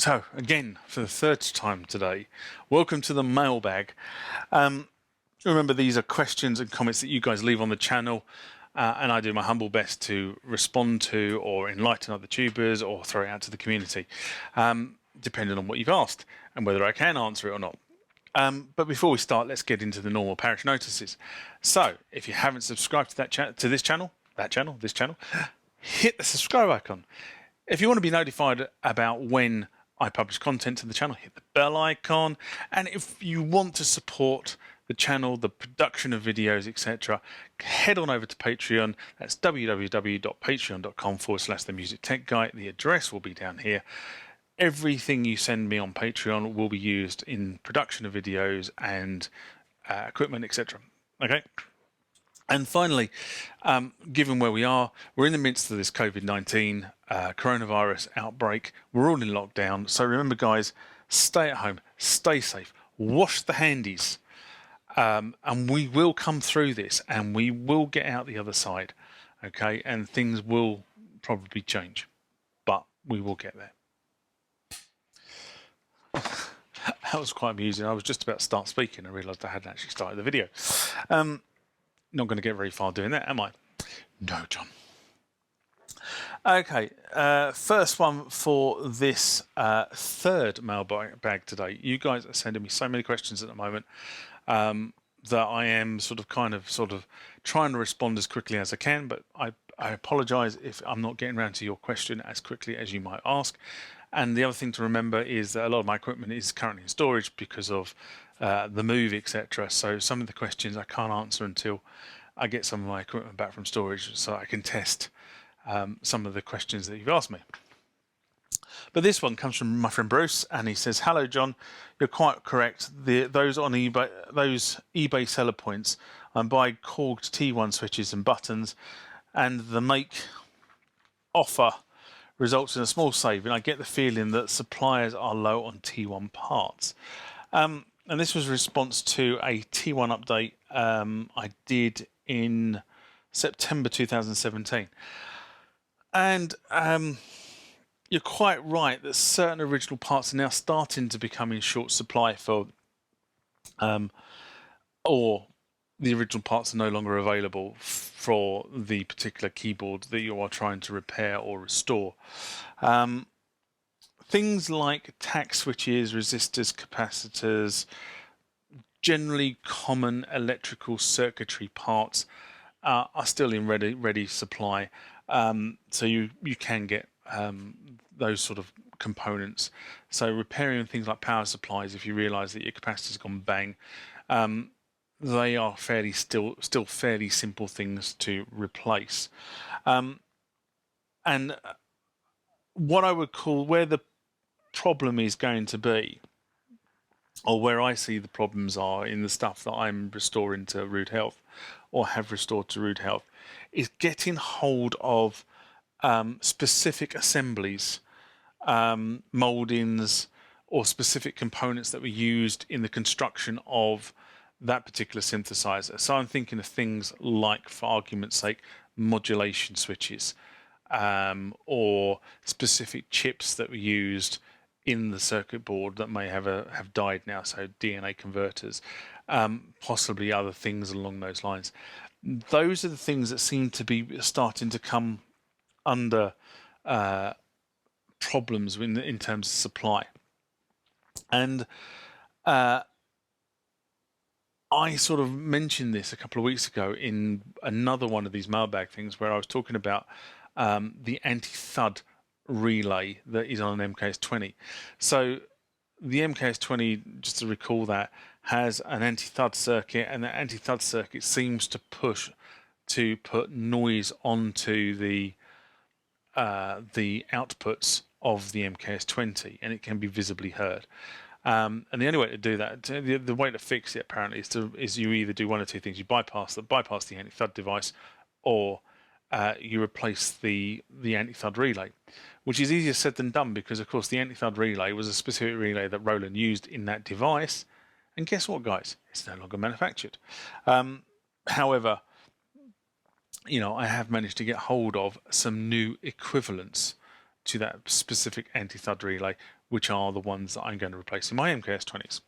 So, again, for the third time today, welcome to the Mailbag. Remember, these are questions and comments that you guys leave on the channel, and I do my humble best to respond to or enlighten other tubers or throw it out to the community, depending on what you've asked and whether I can answer it or not. But before we start, let's get into the normal parish notices. So, if you haven't subscribed to this channel, hit the subscribe icon. If you want to be notified about when I publish content to the channel, hit the bell icon. And if you want to support the channel, the production of videos, etc., head on over to Patreon. That's www.patreon.com/themusictechguy. The address will be down here. Everything you send me on Patreon will be used in production of videos and equipment, etc. Okay. And finally, given where we are, we're in the midst of this COVID-19 coronavirus outbreak. We're all in lockdown. So remember, guys, stay at home, stay safe, wash the handies. And we will come through this and we will get out the other side. Okay. And things will probably change, but we will get there. That was quite amusing. I was just about to start speaking. I realised I hadn't actually started the video. Not going to get very far doing that, am I? No, John. Okay, first one for this third mailbag today. You guys are sending me so many questions at the moment that I am sort of trying to respond as quickly as I can, but I apologise if I'm not getting around to your question as quickly as you might ask. And the other thing to remember is that a lot of my equipment is currently in storage because of the move, etc. So some of the questions I can't answer until I get some of my equipment back from storage so I can test some of the questions that you've asked me. But this one comes from my friend Bruce, and he says, "Hello, John. You're quite correct. Those on eBay, those eBay seller points, I'm buying Korg T1 switches and buttons, and the make offer results in a small saving. I get the feeling that suppliers are low on T1 parts." And this was a response to a T1 update I did in September 2017. And you're quite right that certain original parts are now starting to become in short supply for, or the original parts are no longer available for the particular keyboard that you are trying to repair or restore. Things like tack switches, resistors, capacitors, generally common electrical circuitry parts are still in ready supply. So you can get those sort of components. So repairing things like power supplies, if you realise that your capacitor's gone bang, they are still fairly simple things to replace. And what I would call where the problem is going to be, or where I see the problems are in the stuff that I'm restoring to rude health or have restored to rude health, is getting hold of specific assemblies, moldings, or specific components that were used in the construction of that particular synthesizer. So I'm thinking of things like, for argument's sake, modulation switches, or specific chips that were used in the circuit board that may have died now, so DNA converters, possibly other things along those lines. Those are the things that seem to be starting to come under problems in terms of supply. And I sort of mentioned this a couple of weeks ago in another one of these mailbag things where I was talking about the anti-thud relay that is on an MKS-20. So the MKS-20, just to recall that, has an anti-thud circuit, and that anti-thud circuit seems to put noise onto the outputs of the MKS-20, and it can be visibly heard. And the only way to do that, the way to fix it apparently, is you either do one of two things: you bypass the anti-thud device, or you replace the anti-thud relay, which is easier said than done, because of course the anti-thud relay was a specific relay that Roland used in that device, and guess what, guys? It's no longer manufactured. However, I have managed to get hold of some new equivalents to that specific anti-thud relay, which are the ones that I'm going to replace in my MKS20s.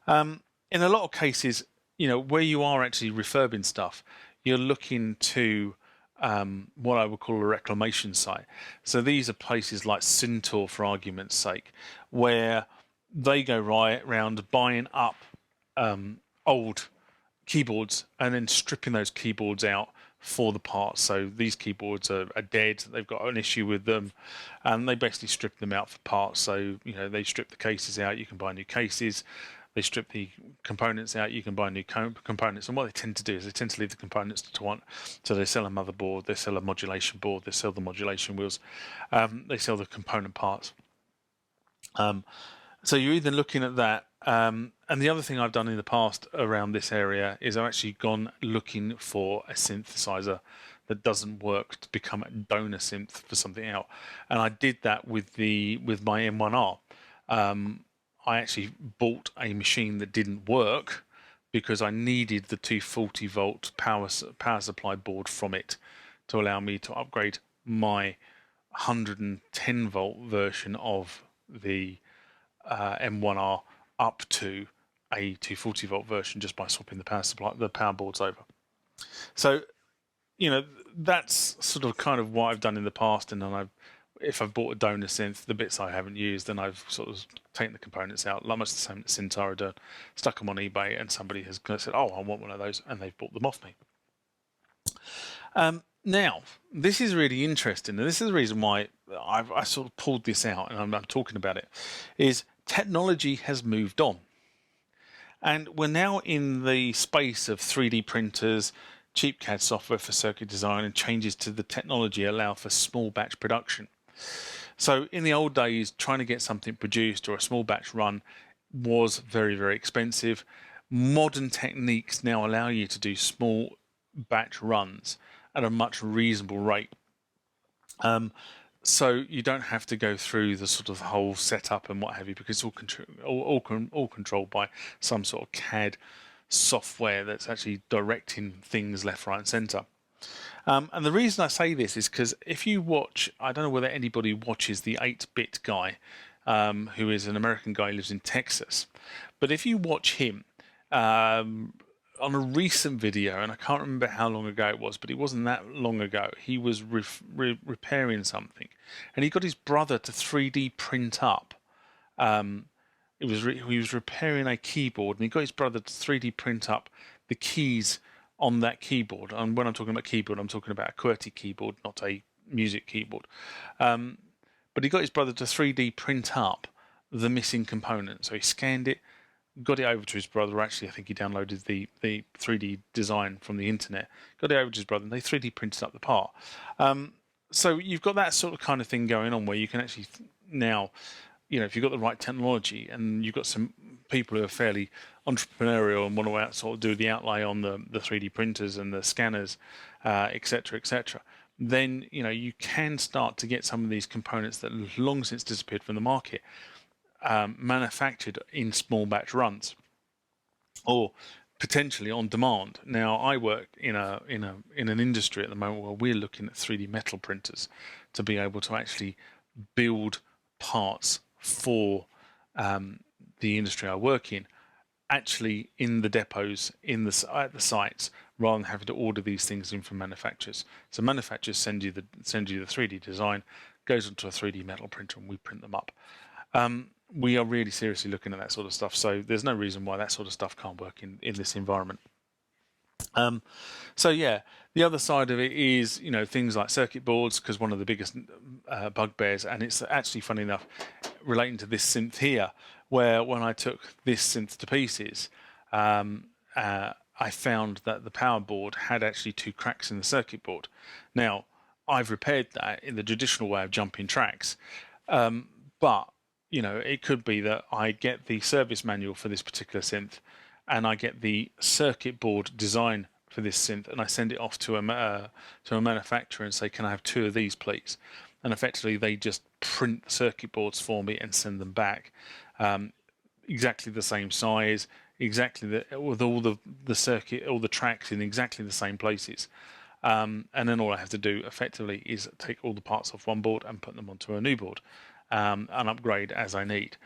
In a lot of cases, where you are actually refurbing stuff, you're looking to what I would call a reclamation site. So these are places like Synths, for argument's sake, where they go right around buying up old keyboards and then stripping those keyboards out for the parts. So these keyboards are dead, they've got an issue with them, and they basically strip them out for parts. So they strip the cases out, you can buy new cases. They strip the components out, you can buy new components. And what they tend to do is they tend to leave the components to want. So they sell a motherboard, they sell a modulation board, they sell the modulation wheels, they sell the component parts. So you're either looking at that, and the other thing I've done in the past around this area is I've actually gone looking for a synthesizer that doesn't work to become a donor synth for something else. And I did that with my M1R. I actually bought a machine that didn't work because I needed the 240 volt power supply board from it to allow me to upgrade my 110 volt version of the M1R up to a 240 volt version just by swapping the power boards over. So, that's sort of kind of what I've done in the past, and then if I've bought a donor synth, the bits I haven't used, then I've sort of taken the components out, like much the same that Syntara done, stuck them on eBay, and somebody has said, "Oh, I want one of those," and they've bought them off me. Now, this is really interesting, and this is the reason why I sort of pulled this out, and I'm talking about it, is technology has moved on. And we're now in the space of 3D printers, cheap CAD software for circuit design, and changes to the technology allow for small batch production. So in the old days, trying to get something produced or a small batch run was very, very expensive. Modern techniques now allow you to do small batch runs at a much reasonable rate. So you don't have to go through the sort of whole setup and what have you, because it's all controlled by some sort of CAD software that's actually directing things left, right, and centre. And the reason I say this is because if you watch, I don't know whether anybody watches the 8-Bit guy, who is an American guy who lives in Texas, but if you watch him on a recent video, and I can't remember how long ago it was, but it wasn't that long ago, he was repairing something, and he got his brother to 3D print up. He was repairing a keyboard, and he got his brother to 3D print up the keys on that keyboard. And when I'm talking about keyboard, I'm talking about a QWERTY keyboard, not a music keyboard. But he got his brother to 3D print up the missing component. So he scanned it, got it over to his brother. Actually, I think he downloaded the 3D design from the internet, got it over to his brother, and they 3D printed up the part. So you've got that sort of kind of thing going on where you can actually now, if you've got the right technology and you've got some people who are fairly entrepreneurial and want to sort of do the outlay on the 3D printers and the scanners, etc., then you can start to get some of these components that have long since disappeared from the market manufactured in small batch runs, or potentially on demand. Now, I work in an industry at the moment where we're looking at 3D metal printers to be able to actually build parts for the industry I work in, actually in the depots, at the sites, rather than having to order these things in from manufacturers. So manufacturers send you the 3D design, goes onto a 3D metal printer, and we print them up. We are really seriously looking at that sort of stuff. So there's no reason why that sort of stuff can't work in this environment. So yeah, the other side of it is, things like circuit boards, because one of the biggest bugbears, and it's actually funny enough, relating to this synth here, where when I took this synth to pieces, I found that the power board had actually 2 cracks in the circuit board. Now, I've repaired that in the traditional way of jumping tracks, but it could be that I get the service manual for this particular synth, and I get the circuit board design for this synth, and I send it off to a manufacturer and say, "Can I have 2 of these, please?" And effectively, they just print the circuit boards for me and send them back, exactly the same size, with all the circuit, all the tracks in exactly the same places. and then all I have to do effectively is take all the parts off one board and put them onto a new board, and upgrade as I need.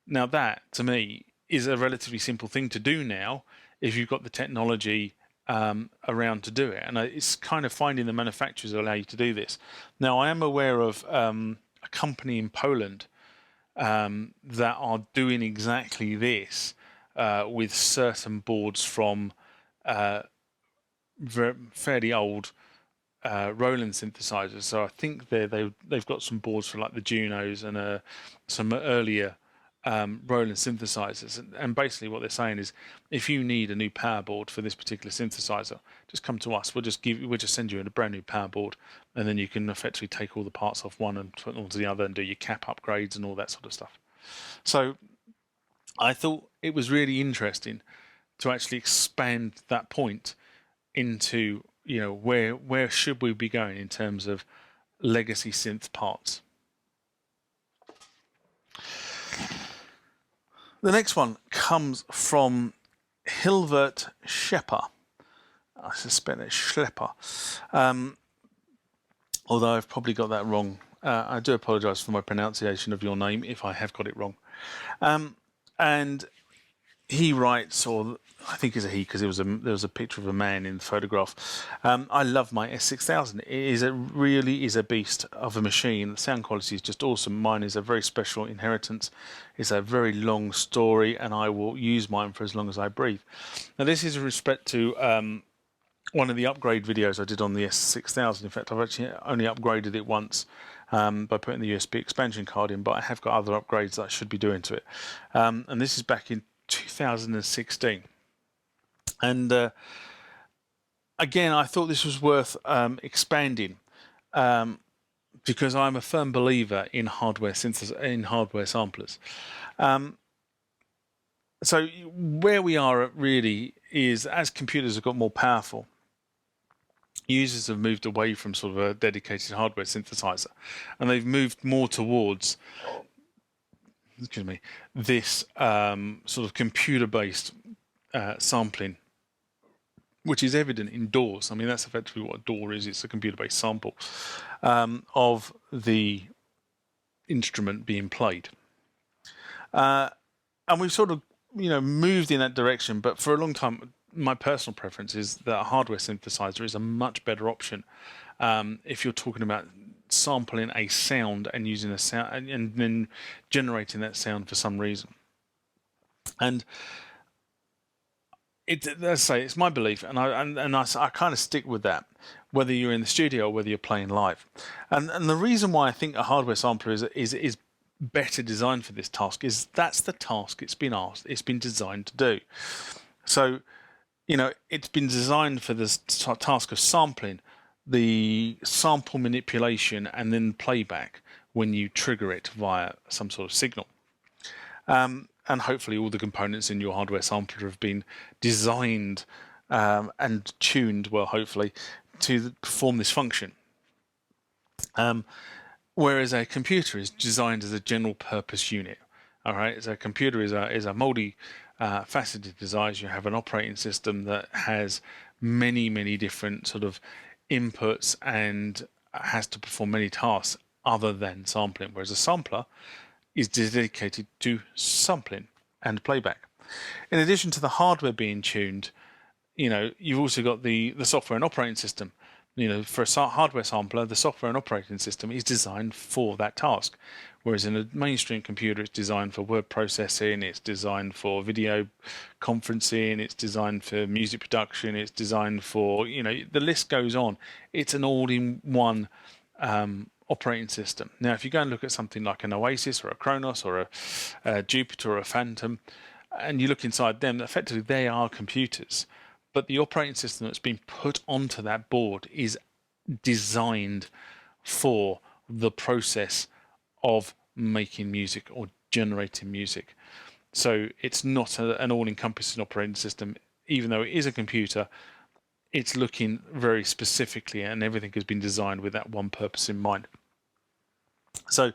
Now that, to me, is a relatively simple thing to do now if you've got the technology around to do it. And it's kind of finding the manufacturers that allow you to do this. Now, I am aware of a company in Poland that are doing exactly this with certain boards from fairly old Roland synthesizers. So I think they've got some boards for like the Junos and some earlier Roland synthesizers. And basically what they're saying is, if you need a new power board for this particular synthesizer, just come to us. We'll just send you a brand new power board, and then you can effectively take all the parts off one and put them onto the other and do your cap upgrades and all that sort of stuff. So I thought it was really interesting to actually expand that point into, where should we be going in terms of legacy synth parts. The next one comes from Hilbert Schepper. I suspect it's Schlepper. Although I've probably got that wrong. I do apologise for my pronunciation of your name if I have got it wrong. And he writes, or I think it's a he, because there was a picture of a man in the photograph. I love my S6000. It really is a beast of a machine. The sound quality is just awesome. Mine is a very special inheritance. It's a very long story, and I will use mine for as long as I breathe. Now, this is in respect to one of the upgrade videos I did on the S6000. In fact, I've actually only upgraded it once by putting the USB expansion card in, but I have got other upgrades that I should be doing to it. And this is back in 2016. And again, I thought this was worth expanding because I'm a firm believer in hardware synthesis, in hardware samplers. So where we are at really is, as computers have got more powerful, users have moved away from sort of a dedicated hardware synthesizer, and they've moved more towards, excuse me, this sort of computer-based sampling, which is evident in DAWs. I mean, that's effectively what a DAW is. It's a computer-based sample of the instrument being played. And we've sort of, moved in that direction. But for a long time, my personal preference is that a hardware synthesizer is a much better option if you're talking about sampling a sound and using a sound and then generating that sound for some reason. And as I say, it's my belief, and I kind of stick with that, whether you're in the studio or whether you're playing live. And the reason why I think a hardware sampler is better designed for this task is that's the task it's been designed to do. So, it's been designed for this task of sampling, the sample manipulation, and then playback when you trigger it via some sort of signal. And hopefully all the components in your hardware sampler have been designed and tuned, well, hopefully, to perform this function. Whereas a computer is designed as a general purpose unit. All right, so a computer is a multi-faceted device. You have an operating system that has many different sort of inputs and has to perform many tasks other than sampling. Whereas a sampler is dedicated to sampling and playback. In addition to the hardware being tuned, you've also got the software and operating system. For a hardware sampler, the software and operating system is designed for that task. Whereas in a mainstream computer, it's designed for word processing, it's designed for video conferencing, it's designed for music production, it's designed for, the list goes on. It's an all-in-one operating system. Now, if you go and look at something like an Oasis or a Kronos or a Jupiter or a Phantom, and you look inside them, effectively they are computers. But the operating system that's been put onto that board is designed for the process of making music or generating music. So it's not an all-encompassing operating system. Even though it is a computer, it's looking very specifically, and everything has been designed with that one purpose in mind. So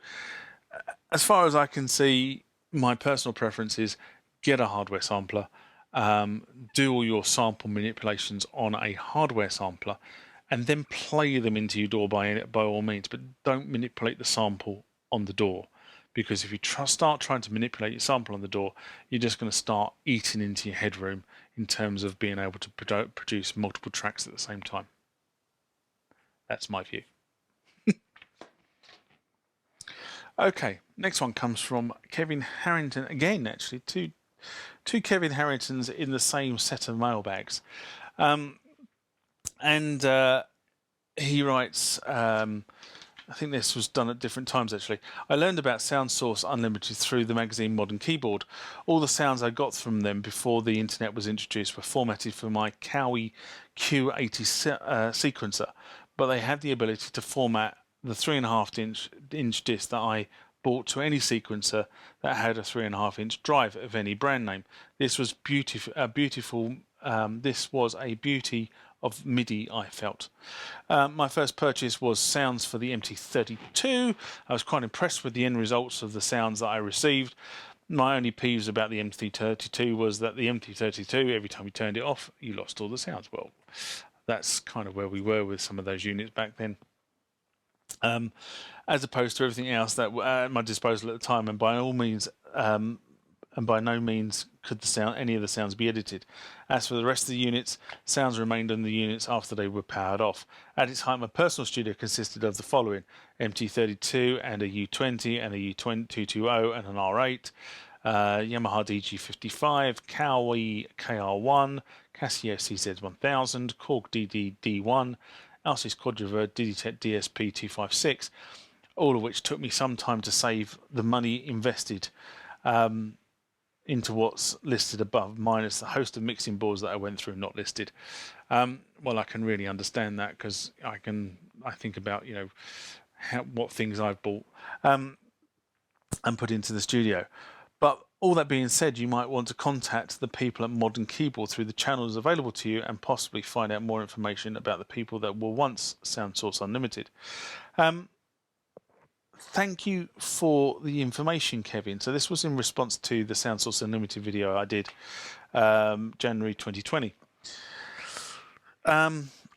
as far as I can see, my personal preference is get a hardware sampler, do all your sample manipulations on a hardware sampler, and then play them into your DAW by all means, but don't manipulate the sample on the DAW, because if you start trying to manipulate your sample on the DAW, you're just going to start eating into your headroom in terms of being able to produce multiple tracks at the same time. That's my view. Okay, next one comes from Kevin Harrington. Again, actually, two Kevin Harringtons in the same set of mailbags. He writes, I think this was done at different times actually. I learned about Sound Source Unlimited through the magazine Modern Keyboard. All the sounds I got from them before the internet was introduced were formatted for my Kawai Q-80 sequencer, but they had the ability to format the 3.5-inch disc that I bought to any sequencer that had a 3.5-inch drive of any brand name. This was beautiful. This was a beauty of MIDI, I felt. My first purchase was sounds for the MT32. I was quite impressed with the end results of the sounds that I received. My only peeves about the MT32 was that the MT32, every time you turned it off, you lost all the sounds. Well, that's kind of where we were with some of those units back then. As opposed to everything else that at my disposal at the time, and by no means could any of the sounds be edited. As for the rest of the units, sounds remained on the units after they were powered off. At its height, my personal studio consisted of the following: MT32 and a U20 and a U220 and an R8, Yamaha DG55, Kawai KR1, Casio CZ1000, Korg DD-D1, Alcys Quadriverb Digitech DSP256, all of which took me some time to save the money invested into what's listed above, minus the host of mixing boards that I went through not listed. Well, I can really understand that, because I think about, what things I've bought and put into the studio. But all that being said, you might want to contact the people at Modern Keyboard through the channels available to you and possibly find out more information about the people that were once Sound Source Unlimited. Thank you for the information, Kevin. So this was in response to the Sound Source Unlimited video I did January 2020.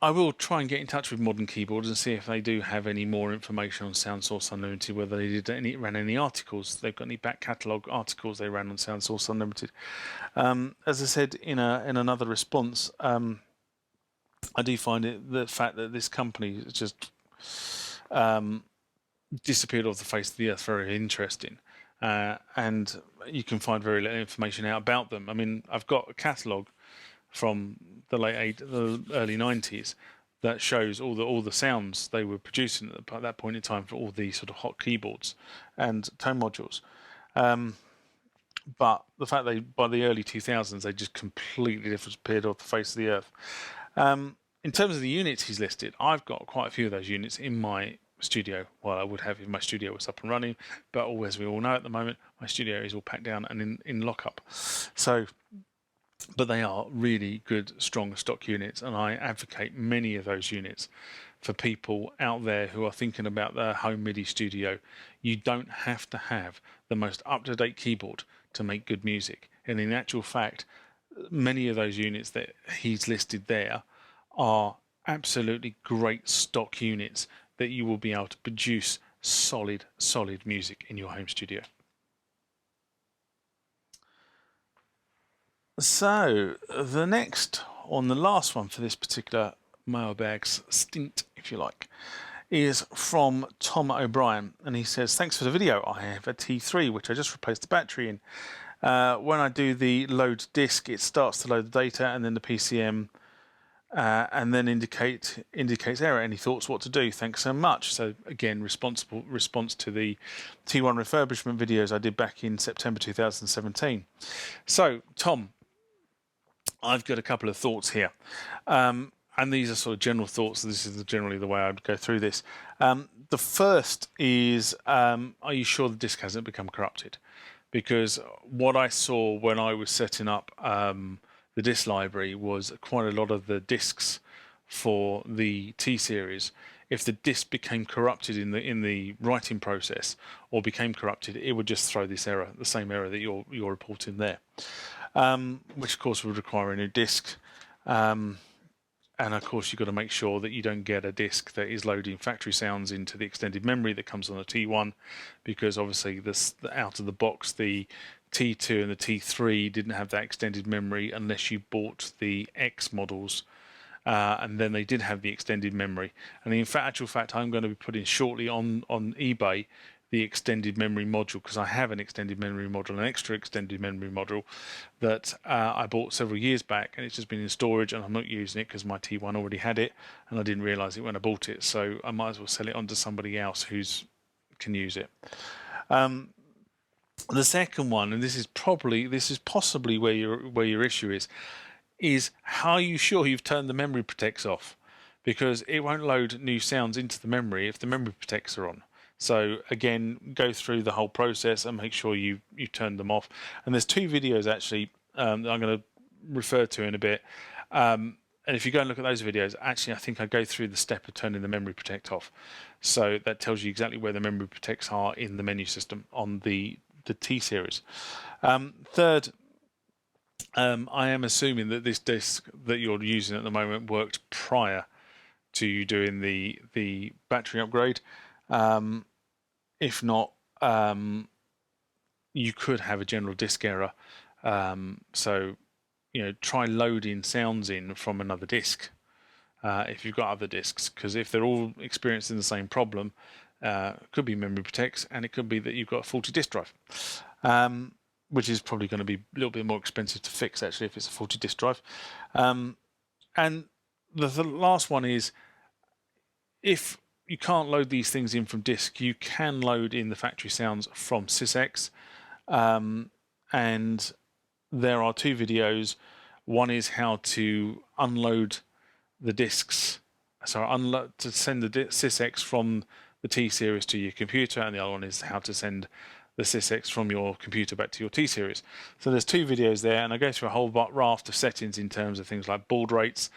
I will try and get in touch with Modern Keyboard and see if they do have any more information on Sound Source Unlimited, whether they ran any articles, they've got any back catalogue articles they ran on Sound Source Unlimited. As I said in another response, I do find the fact that this company is just disappeared off the face of the earth very interesting, and you can find very little information out about them. I mean, I've got a catalogue from the early 90s that shows all the sounds they were producing at that point in time for all the sort of hot keyboards and tone modules. But the fact by the early 2000s they just completely disappeared off the face of the earth. In terms of the units he's listed, I've got quite a few of those units in my studio. Well, I would have if my studio was up and running, but as we all know at the moment, my studio is all packed down and in lockup. So, but they are really good, strong stock units, and I advocate many of those units for people out there who are thinking about their home MIDI studio. You don't have to have the most up-to-date keyboard to make good music, and in actual fact, many of those units that he's listed there are absolutely great stock units that you will be able to produce solid music in your home studio. So the next, or the last one for this particular mailbag's stint, if you like, is from Tom O'Brien, and he says, thanks for the video. I have a T3 which I just replaced the battery in. When I do the load disk, it starts to load the data, and then the PCM and then indicates error. Any thoughts what to do? Thanks so much. So again, response to the T1 refurbishment videos I did back in September 2017. So Tom, I've got a couple of thoughts here, and these are sort of general thoughts. This is generally the way I would go through this. The first is, are you sure the disk hasn't become corrupted? Because what I saw when I was setting up the disk library was quite a lot of the disks for the T series. If the disk became corrupted in the writing process, or became corrupted, it would just throw this error, the same error that you're reporting there, which of course would require a new disk. and of course you've got to make sure that you don't get a disk that is loading factory sounds into the extended memory that comes on a T1, because obviously this out of the box the T2 and the T3 didn't have that extended memory unless you bought the X models, and then they did have the extended memory. And in actual fact, I'm going to be putting shortly on eBay the extended memory module, because I have an extended memory module, an extra extended memory module that I bought several years back, and it's just been in storage and I'm not using it because my T1 already had it and I didn't realize it when I bought it, so I might as well sell it on to somebody else who's can use it. The second one, and this is possibly where your issue is how are you sure you've turned the memory protects off? Because it won't load new sounds into the memory if the memory protects are on. So again, go through the whole process and make sure you turn them off. And there's two videos actually that I'm going to refer to in a bit. And if you go and look at those videos, actually I think I go through the step of turning the memory protect off. So that tells you exactly where the memory protects are in the menu system on the T series. Third, I am assuming that this disk that you're using at the moment worked prior to you doing the battery upgrade. If not, you could have a general disk error. So, try loading sounds in from another disk if you've got other disks, because if they're all experiencing the same problem, it could be memory protects, and it could be that you've got a faulty disk drive, which is probably going to be a little bit more expensive to fix actually if it's a faulty disk drive. And the last one is, if you can't load these things in from disk, you can load in the factory sounds from SysX, and there are two videos. One is how to unload the disks, to send the SysX from the T series to your computer, and the other one is how to send the SysX from your computer back to your T series. So there's two videos there, and I go through a whole raft of settings in terms of things like baud rates,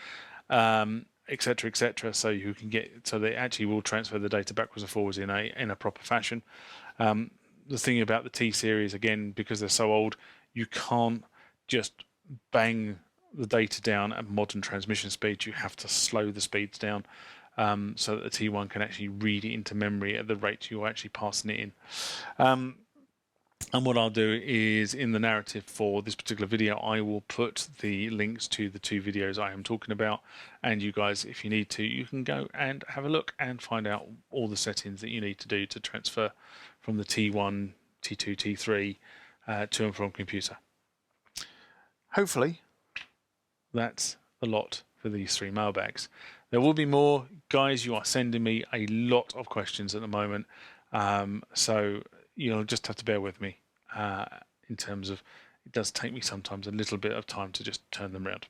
etc., so you can so they actually will transfer the data backwards and forwards in a proper fashion. The thing about the T series, again, because they're so old, you can't just bang the data down at modern transmission speeds. You have to slow the speeds down so that the T1 can actually read it into memory at the rate you're actually passing it in. And what I'll do is, in the narrative for this particular video, I will put the links to the two videos I am talking about, and you guys, if you need to, you can go and have a look and find out all the settings that you need to do to transfer from the T1, T2, T3 to and from computer. Hopefully that's a lot for these three mailbags. There will be more. Guys, you are sending me a lot of questions at the moment, so you'll just have to bear with me in terms of, it does take me sometimes a little bit of time to just turn them around.